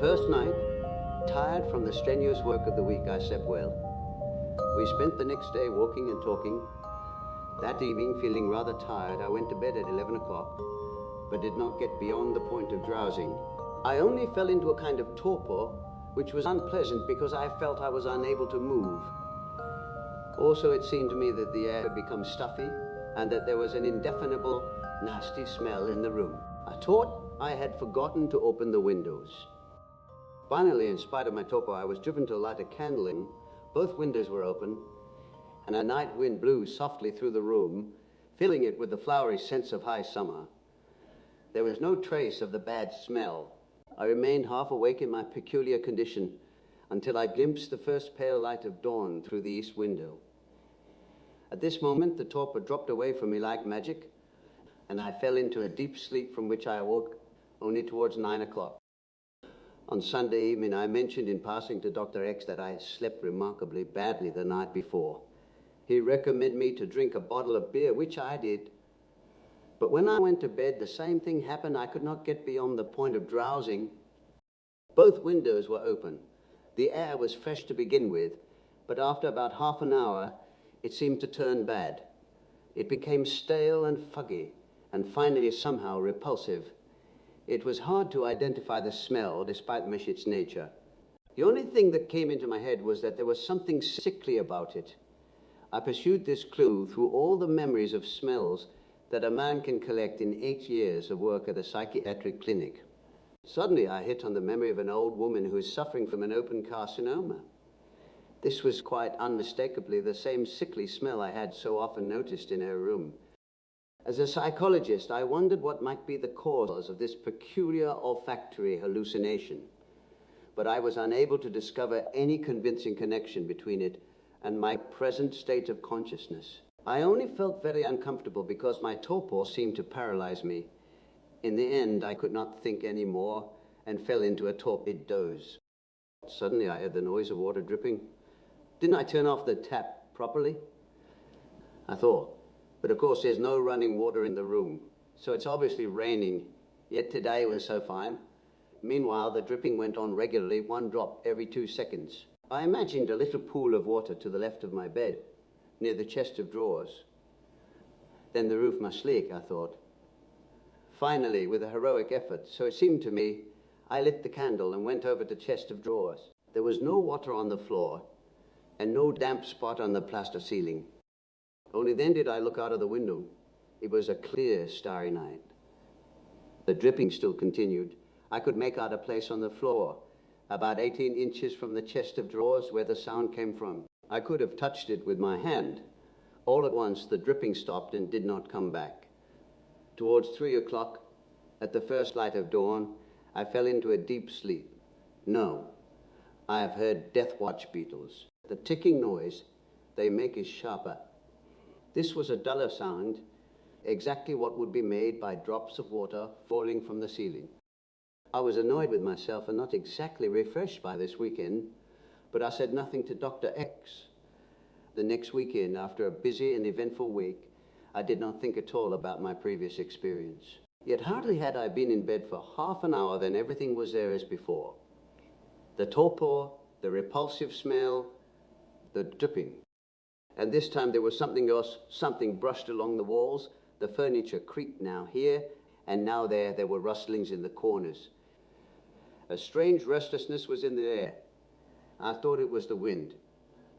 first night, tired from the strenuous work of the week, I slept well. We spent the next day walking and talking. That evening, feeling rather tired, I went to bed at 11 o'clock, but did not get beyond the point of drowsing. I only fell into a kind of torpor, which was unpleasant because I felt I was unable to move. Also, it seemed to me that the air had become stuffy and that there was an indefinable, nasty smell in the room. I thought I had forgotten to open the windows. Finally, in spite of my torpor, I was driven to light a candle in. Both windows were open, and a night wind blew softly through the room, filling it with the flowery scents of high summer. There was no trace of the bad smell. I remained half awake in my peculiar condition until I glimpsed the first pale light of dawn through the east window. At this moment, the torpor dropped away from me like magic, and I fell into a deep sleep from which I awoke only towards 9 o'clock. On Sunday evening, I mentioned in passing to Dr. X that I had slept remarkably badly the night before. He recommended me to drink a bottle of beer, which I did. But when I went to bed, the same thing happened. I could not get beyond the point of drowsing. Both windows were open. The air was fresh to begin with, but after about half an hour, it seemed to turn bad. It became stale and fuggy, and finally somehow repulsive. It was hard to identify the smell, despite its nature. The only thing that came into my head was that there was something sickly about it. I pursued this clue through all the memories of smells that a man can collect in 8 years of work at a psychiatric clinic. Suddenly, I hit on the memory of an old woman who is suffering from an open carcinoma. This was quite unmistakably the same sickly smell I had so often noticed in her room. As a psychologist, I wondered what might be the cause of this peculiar olfactory hallucination, but I was unable to discover any convincing connection between it and my present state of consciousness. I only felt very uncomfortable because my torpor seemed to paralyze me. In the end, I could not think any more and fell into a torpid doze. Suddenly, I heard the noise of water dripping. Didn't I turn off the tap properly? I thought. But of course, there's no running water in the room, so it's obviously raining. Yet today was so fine. Meanwhile, the dripping went on regularly, 1 drop every 2 seconds. I imagined a little pool of water to the left of my bed, near the chest of drawers. Then the roof must leak, I thought. Finally, with a heroic effort, so it seemed to me, I lit the candle and went over to the chest of drawers. There was no water on the floor and no damp spot on the plaster ceiling. Only then did I look out of the window. It was a clear, starry night. The dripping still continued. I could make out a place on the floor, about 18 inches from the chest of drawers where the sound came from. I could have touched it with my hand. All at once, the dripping stopped and did not come back. Towards 3 o'clock, at the first light of dawn, I fell into a deep sleep. No, I have heard death watch beetles. The ticking noise they make is sharper. This was a duller sound, exactly what would be made by drops of water falling from the ceiling. I was annoyed with myself and not exactly refreshed by this weekend, but I said nothing to Dr. X. The next weekend, after a busy and eventful week, I did not think at all about my previous experience. Yet hardly had I been in bed for half an hour than everything was there as before. The torpor, the repulsive smell, the dripping. And this time there was something else, something brushed along the walls. The furniture creaked now here, and now there. There were rustlings in the corners. A strange restlessness was in the air. I thought it was the wind.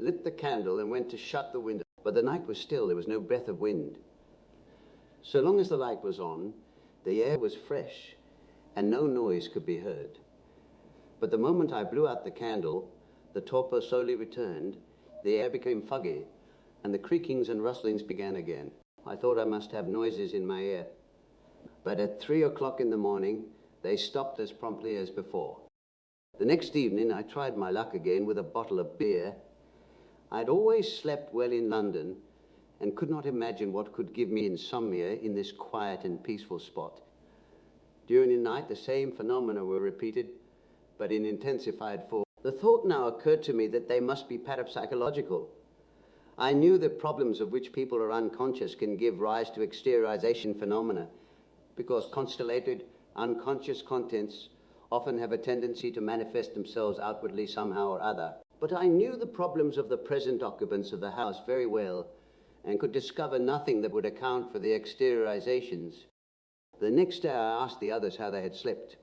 Lit the candle and went to shut the window. But the night was still. There was no breath of wind. So long as the light was on, the air was fresh, and no noise could be heard. But the moment I blew out the candle, the torpor slowly returned, the air became foggy, and the creakings and rustlings began again. I thought I must have noises in my ear. But at 3 o'clock in the morning, they stopped as promptly as before. The next evening, I tried my luck again with a bottle of beer. I'd always slept well in London and could not imagine what could give me insomnia in this quiet and peaceful spot. During the night, the same phenomena were repeated, but in intensified form. The thought now occurred to me that they must be parapsychological. I knew that problems of which people are unconscious can give rise to exteriorization phenomena, because constellated, unconscious contents often have a tendency to manifest themselves outwardly somehow or other. But I knew the problems of the present occupants of the house very well and could discover nothing that would account for the exteriorizations. The next day I asked the others how they had slept.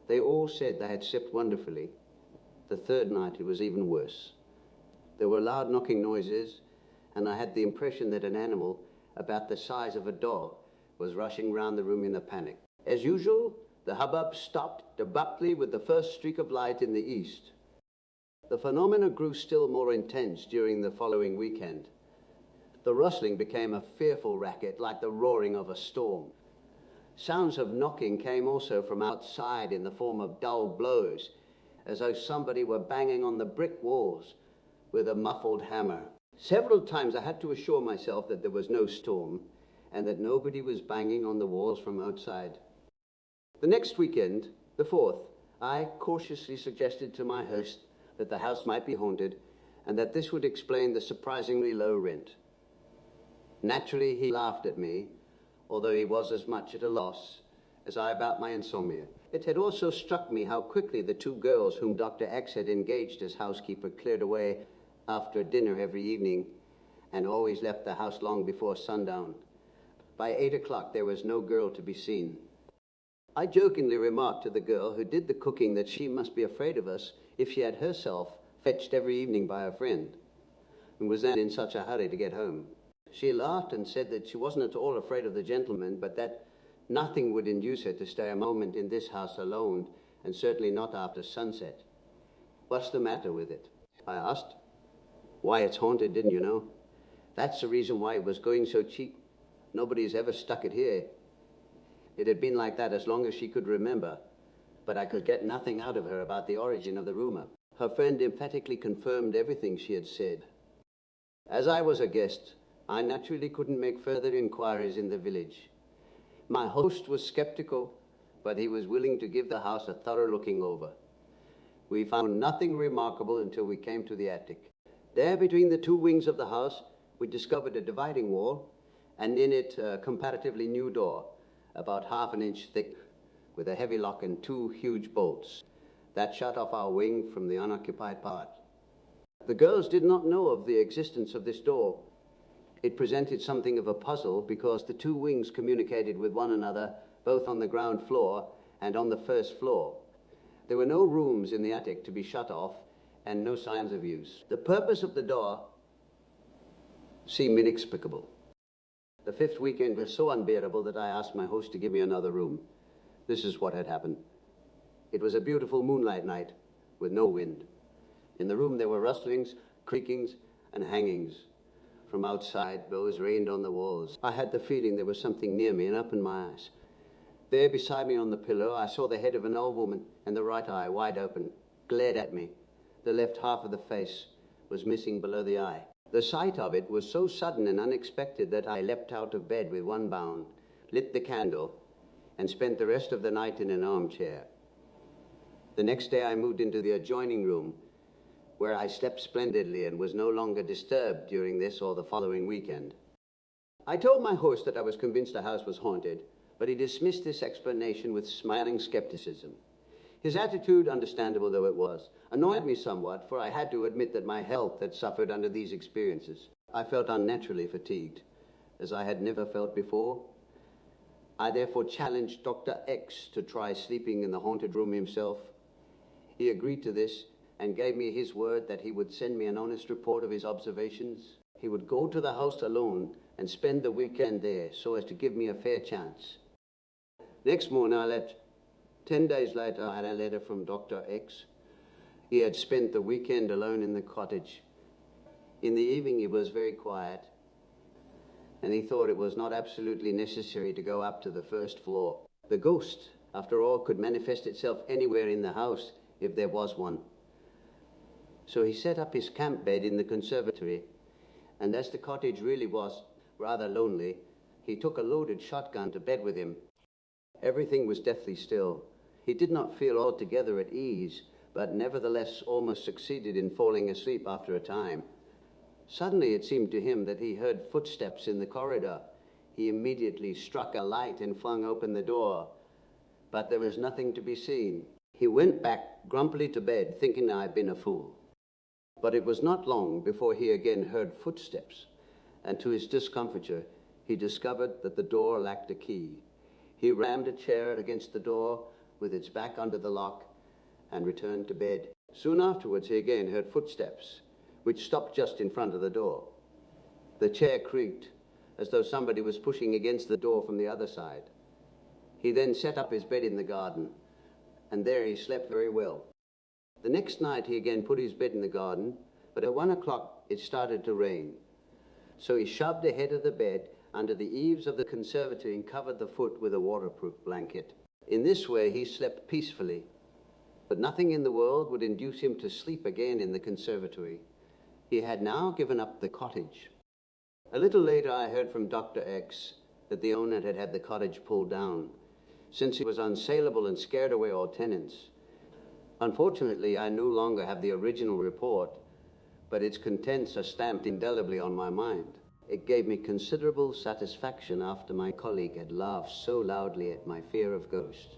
They all said they had slept wonderfully. The third night it was even worse. There were loud knocking noises, and I had the impression that an animal about the size of a dog was rushing round the room in a panic. As usual, the hubbub stopped abruptly with the first streak of light in the east. The phenomena grew still more intense during the following weekend. The rustling became a fearful racket, like the roaring of a storm. Sounds of knocking came also from outside in the form of dull blows, as though somebody were banging on the brick walls with a muffled hammer. Several times I had to assure myself that there was no storm and that nobody was banging on the walls from outside. The next weekend, the 4th, I cautiously suggested to my host that the house might be haunted and that this would explain the surprisingly low rent. Naturally, he laughed at me, although he was as much at a loss as I about my insomnia. It had also struck me how quickly the 2 girls whom Dr. X had engaged as housekeeper cleared away after dinner every evening and always left the house long before sundown. By 8 o'clock, there was no girl to be seen. I jokingly remarked to the girl who did the cooking that she must be afraid of us if she had herself fetched every evening by a friend and was then in such a hurry to get home. She laughed and said that she wasn't at all afraid of the gentleman, but that nothing would induce her to stay a moment in this house alone, and certainly not after sunset. What's the matter with it? I asked. Why, it's haunted, didn't you know? That's the reason why it was going so cheap. Nobody's ever stuck it here. It had been like that as long as she could remember, but I could get nothing out of her about the origin of the rumor. Her friend emphatically confirmed everything she had said. As I was a guest, I naturally couldn't make further inquiries in the village. My host was skeptical, but he was willing to give the house a thorough looking over. We found nothing remarkable until we came to the attic. There, between the 2 wings of the house, we discovered a dividing wall, and in it a comparatively new door, about ½ an inch thick, with a heavy lock and 2 huge bolts that shut off our wing from the unoccupied part. The girls did not know of the existence of this door. It presented something of a puzzle because the 2 wings communicated with one another both on the ground floor and on the first floor. There were no rooms in the attic to be shut off and no signs of use. The purpose of the door seemed inexplicable. The 5th weekend was so unbearable that I asked my host to give me another room. This is what had happened. It was a beautiful moonlight night with no wind. In the room there were rustlings, creakings, and hangings. From outside, blows rained on the walls. I had the feeling there was something near me and opened my eyes. There beside me on the pillow, I saw the head of an old woman, and the right eye, wide open, glared at me. The left half of the face was missing below the eye. The sight of it was so sudden and unexpected that I leapt out of bed with one bound, lit the candle, and spent the rest of the night in an armchair. The next day I moved into the adjoining room, where I slept splendidly and was no longer disturbed during this or the following weekend. I told my host that I was convinced the house was haunted, but he dismissed this explanation with smiling skepticism. His attitude, understandable though it was, annoyed me somewhat, for I had to admit that my health had suffered under these experiences. I felt unnaturally fatigued, as I had never felt before. I therefore challenged Dr. X to try sleeping in the haunted room himself. He agreed to this and gave me his word that he would send me an honest report of his observations. He would go to the house alone and spend the weekend there so as to give me a fair chance. Next morning I left. 10 days later I had a letter from Dr. X. He had spent the weekend alone in the cottage. In the evening he was very quiet, and he thought it was not absolutely necessary to go up to the 1st floor. The ghost, after all, could manifest itself anywhere in the house if there was one. So he set up his camp bed in the conservatory, and as the cottage really was rather lonely, he took a loaded shotgun to bed with him. Everything was deathly still. He did not feel altogether at ease, but nevertheless almost succeeded in falling asleep after a time. Suddenly it seemed to him that he heard footsteps in the corridor. He immediately struck a light and flung open the door, but there was nothing to be seen. He went back grumpily to bed, thinking I'd been a fool. But it was not long before he again heard footsteps, and to his discomfiture, he discovered that the door lacked a key. He rammed a chair against the door with its back under the lock and returned to bed. Soon afterwards, he again heard footsteps, which stopped just in front of the door. The chair creaked, as though somebody was pushing against the door from the other side. He then set up his bed in the garden, and there he slept very well. The next night, he again put his bed in the garden, but at 1 o'clock it started to rain. So he shoved the head of the bed under the eaves of the conservatory and covered the foot with a waterproof blanket. In this way, he slept peacefully, but nothing in the world would induce him to sleep again in the conservatory. He had now given up the cottage. A little later, I heard from Dr. X that the owner had had the cottage pulled down, since it was unsaleable and scared away all tenants. Unfortunately, I no longer have the original report, but its contents are stamped indelibly on my mind. It gave me considerable satisfaction after my colleague had laughed so loudly at my fear of ghosts.